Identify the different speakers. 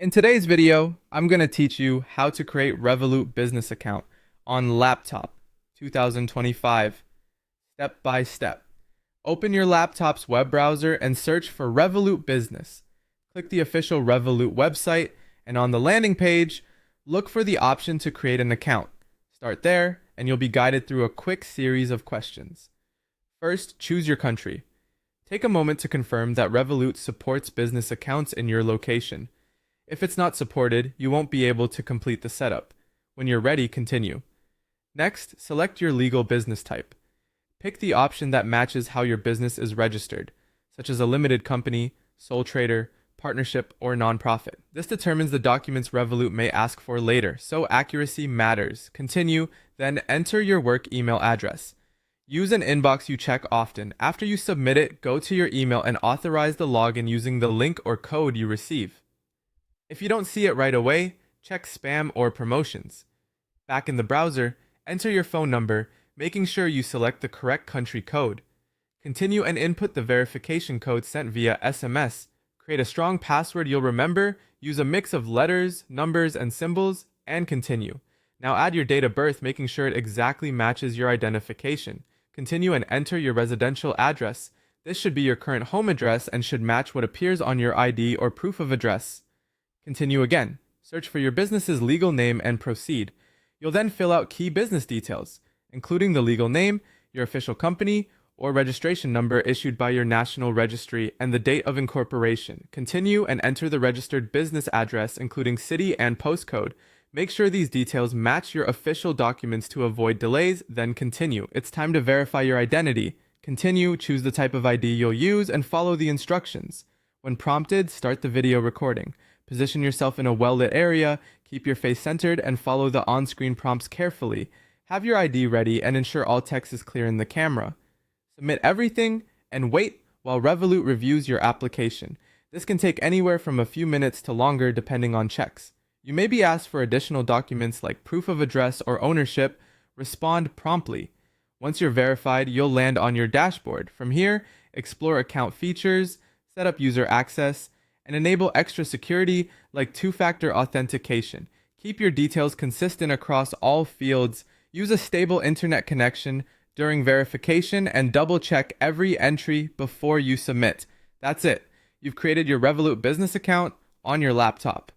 Speaker 1: In today's video, I'm going to teach you how to create Revolut Business Account on laptop 2025, step by step. Open your laptop's web browser and search for Revolut Business. Click the official Revolut website, and on the landing page, look for the option to create an account. Start there, and you'll be guided through a quick series of questions. First, choose your country. Take a moment to confirm that Revolut supports business accounts in your location. If it's not supported, you won't be able to complete the setup. When you're ready, continue. Next, select your legal business type. Pick the option that matches how your business is registered, such as a limited company, sole trader, partnership, or nonprofit. This determines the documents Revolut may ask for later, so accuracy matters. Continue, then enter your work email address. Use an inbox you check often. After you submit it, go to your email and authorize the login using the link or code you receive. If you don't see it right away, check spam or promotions. Back in the browser, enter your phone number, making sure you select the correct country code. Continue and input the verification code sent via SMS. Create a strong password you'll remember, use a mix of letters, numbers, and symbols, and continue. Now add your date of birth, making sure it exactly matches your identification. Continue and enter your residential address. This should be your current home address and should match what appears on your ID or proof of address. Continue again. Search for your business's legal name and proceed. You'll then fill out key business details, including the legal name, your official company, or registration number issued by your national registry, and the date of incorporation. Continue and enter the registered business address, including city and postcode. Make sure these details match your official documents to avoid delays, then continue. It's time to verify your identity. Continue, choose the type of ID you'll use, and follow the instructions. When prompted, start the video recording. Position yourself in a well-lit area, keep your face centered, and follow the on-screen prompts carefully. Have your ID ready and ensure all text is clear in the camera. Submit everything and wait while Revolut reviews your application. This can take anywhere from a few minutes to longer depending on checks. You may be asked for additional documents like proof of address or ownership. Respond promptly. Once you're verified, you'll land on your dashboard. From here, explore account features, set up user access, and enable extra security like two-factor authentication. Keep your details consistent across all fields. Use a stable internet connection during verification and double-check every entry before you submit. That's it. You've created your Revolut business account on your laptop.